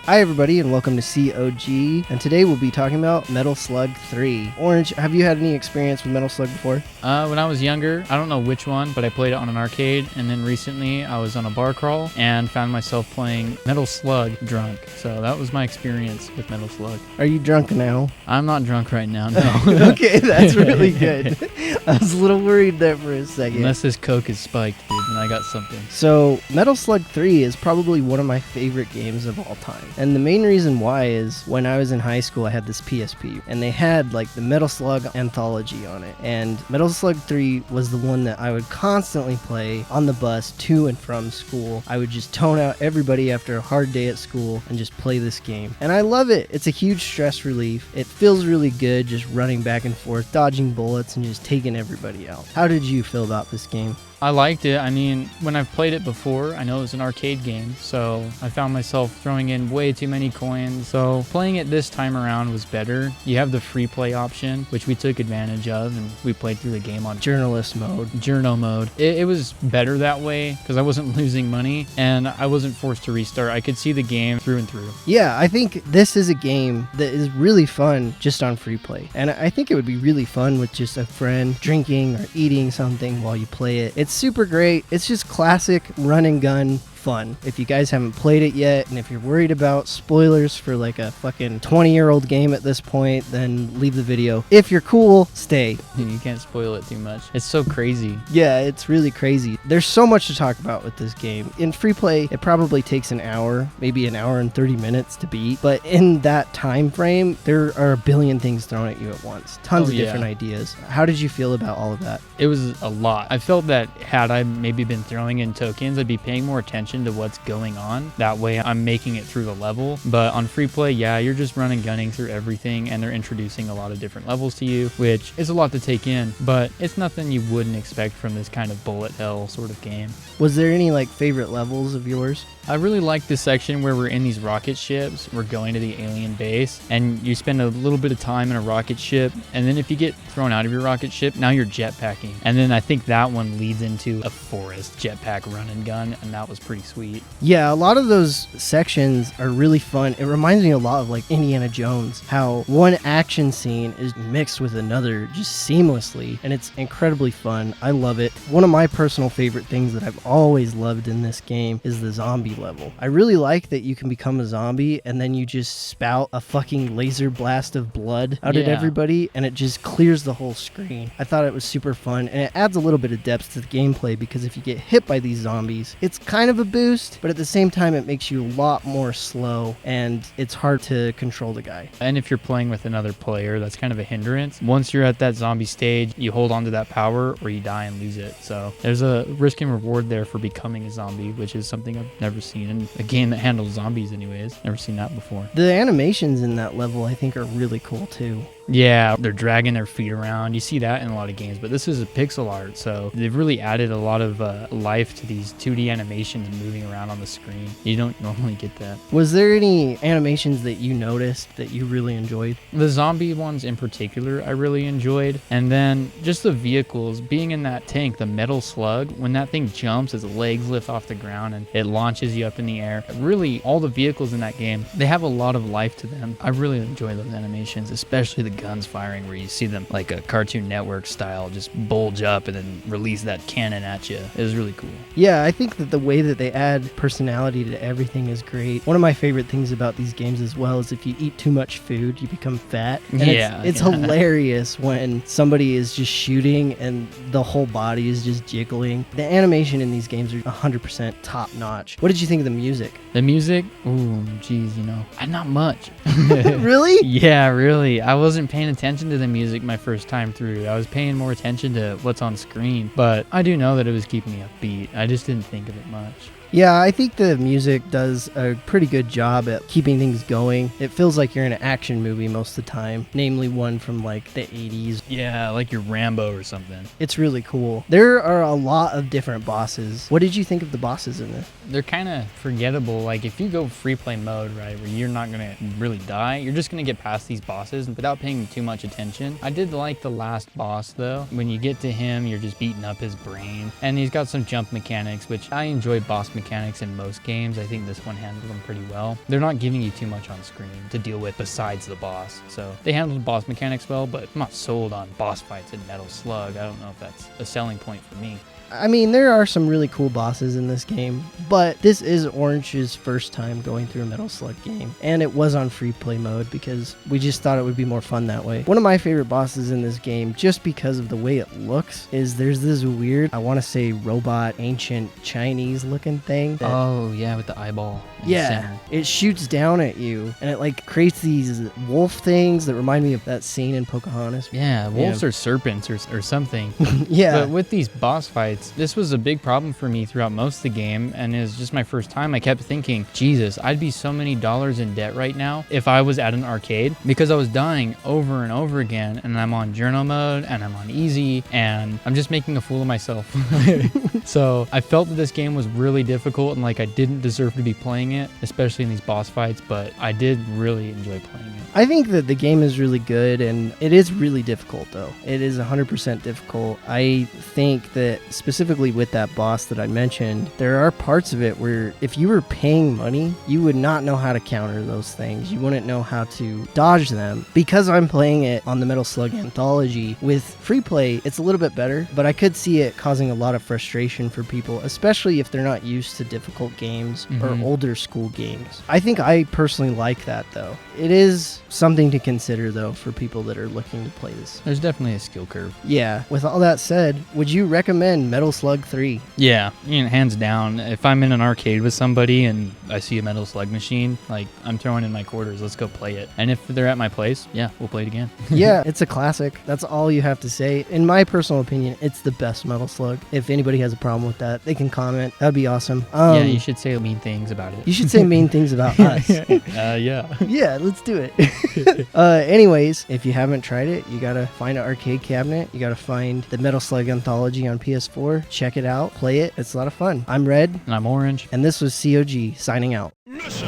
Hi everybody and welcome to COG, and today we'll be talking about Metal Slug 3. Orange, have you had any experience with Metal Slug before? When I was younger, I don't know which one, but I played it on an arcade, and then recently I was on a bar crawl and found myself playing Metal Slug drunk. So that was my experience with Metal Slug. Are you drunk now? I'm not drunk right now, no. Okay, that's really good. I was a little worried there for a second. Unless this Coke is spiked, dude, then I got something. So, Metal Slug 3 is probably one of my favorite games of all time. And the main reason why is when I was in high school, I had this PSP, and they had like the Metal Slug anthology on it. And Metal Slug 3 was the one that I would constantly play on the bus to and from school. I would just tone out everybody after a hard day at school and just play this game. And I love it. It's a huge stress relief. It feels really good just running back and forth, dodging bullets, and just taking everybody out. How did you feel about this game? I liked it. I mean, when I've played it before, I know it was an arcade game, so I found myself throwing in way too many coins. So playing it this time around was better. You have the free play option, which we took advantage of, and we played through the game on Journalist mode. Journo mode. It was better that way because I wasn't losing money and I wasn't forced to restart. I could see the game through and through. Yeah, I think this is a game that is really fun just on free play. And I think it would be really fun with just a friend drinking or eating something while you play it. It's super great. It's just classic run and gun fun. If you guys haven't played it yet, and if you're worried about spoilers for like a fucking 20-year-old game at this point, then leave the video. If you're cool, stay. You can't spoil it too much. It's so crazy. Yeah, it's really crazy. There's so much to talk about with this game. In free play, it probably takes an hour, maybe an hour and 30 minutes to beat, but in that time frame, there are a billion things thrown at you at once. Tons of different ideas. How did you feel about all of that? It was a lot. I felt that had I maybe been throwing in tokens, I'd be paying more attention to what's going on. That way I'm making it through the level. But on free play, yeah, you're just running gunning through everything, and they're introducing a lot of different levels to you, which is a lot to take in, but it's nothing you wouldn't expect from this kind of bullet hell sort of game. Was there any like favorite levels of yours? I really like this section where we're in these rocket ships. We're going to the alien base, and you spend a little bit of time in a rocket ship, and then if you get thrown out of your rocket ship, now you're jetpacking. And then I think that one leads into a forest jetpack run and gun, and that was pretty sweet. Yeah, a lot of those sections are really fun. It reminds me a lot of like Indiana Jones, how one action scene is mixed with another just seamlessly, and it's incredibly fun. I love it. One of my personal favorite things that I've always loved in this game is the zombie level. I really like that you can become a zombie and then you just spout a fucking laser blast of blood out at everybody, and it just clears the whole screen. I thought it was super fun, and it adds a little bit of depth to the gameplay because if you get hit by these zombies, it's kind of a boost, but at the same time it makes you a lot more slow and it's hard to control the guy. And if you're playing with another player, that's kind of a hindrance. Once you're at that zombie stage, you hold on to that power or you die and lose it. So there's a risk and reward there for becoming a zombie, which is something I've never seen in a game that handles zombies anyways. Never seen that before. The animations in that level I think are really cool too. Yeah, they're dragging their feet around. You see that in a lot of games, but this is a pixel art, so they've really added a lot of life to these 2D animations moving around on the screen. You don't normally get that. Was there any animations that you noticed that you really enjoyed? The zombie ones in particular I really enjoyed, and then just the vehicles. Being in that tank, the Metal Slug, when that thing jumps, its legs lift off the ground and it launches you up in the air. Really, all the vehicles in that game, they have a lot of life to them. I really enjoy those animations, especially the guns firing, where you see them like a Cartoon Network style just bulge up and then release that cannon at you. It was really cool. Yeah, I think that the way that they add personality to everything is great. One of my favorite things about these games as well is if you eat too much food, you become fat. And it's hilarious when somebody is just shooting and the whole body is just jiggling. The animation in these games are 100% top notch. What did you think of the music? The music? Ooh, geez, not much. Really? Yeah, really. I wasn't paying attention to the music my first time through. I was paying more attention to what's on screen, but I do know that it was keeping me upbeat. I just didn't think of it much. Yeah, I think the music does a pretty good job at keeping things going. It feels like you're in an action movie most of the time, namely one from like the 80s. Yeah, like your Rambo or something. It's really cool. There are a lot of different bosses. What did you think of the bosses in this? They're kind of forgettable. Like if you go free play mode, right, where you're not going to really die, you're just going to get past these bosses without paying too much attention. I did like the last boss though. When you get to him, you're just beating up his brain. And he's got some jump mechanics, which I enjoy boss mechanics in most games. I think this one handled them pretty well. They're not giving you too much on screen to deal with besides the boss. So they handled the boss mechanics well, but I'm not sold on boss fights in Metal Slug. I don't know if that's a selling point for me. I mean, there are some really cool bosses in this game, but this is Orange's first time going through a Metal Slug game, and it was on free play mode because we just thought it would be more fun that way. One of my favorite bosses in this game, just because of the way it looks, is there's this weird, I want to say robot, ancient Chinese looking thing. Oh, yeah, with the eyeball. Yeah, it shoots down at you, and it like creates these wolf things that remind me of that scene in Pocahontas. Yeah, wolves or serpents or something. Yeah. But with these boss fights, this was a big problem for me throughout most of the game, and it was just my first time. I kept thinking, Jesus, I'd be so many dollars in debt right now if I was at an arcade, because I was dying over and over again, and I'm on journal mode, and I'm on easy, and I'm just making a fool of myself. So I felt that this game was really difficult, and like I didn't deserve to be playing it, especially in these boss fights, but I did really enjoy playing it. I think that the game is really good, and it is really difficult, though. It is 100% difficult. I think that specifically with that boss that I mentioned, there are parts of it where if you were paying money, you would not know how to counter those things. You wouldn't know how to dodge them. Because I'm playing it on the Metal Slug Anthology, with free play, it's a little bit better, but I could see it causing a lot of frustration for people, especially if they're not used to difficult games or older school games. I think I personally like that, though. It is something to consider, though, for people that are looking to play this. There's definitely a skill curve. Yeah. With all that said, would you recommend Metal Slug 3? Yeah, hands down. If I'm in an arcade with somebody and I see a Metal Slug machine, like, I'm throwing in my quarters, let's go play it. And if they're at my place, yeah, we'll play it again. Yeah, it's a classic. That's all you have to say. In my personal opinion, it's the best Metal Slug. If anybody has a problem with that, they can comment. That'd be awesome. Yeah, you should say mean things about it. You should say mean things about us. Yeah. Yeah, let's do it. Anyways, if you haven't tried it, you gotta find an arcade cabinet. You gotta find the Metal Slug Anthology on PS4. Check it out. Play it. It's a lot of fun. I'm Red. And I'm Orange. And this was COG signing out. Mission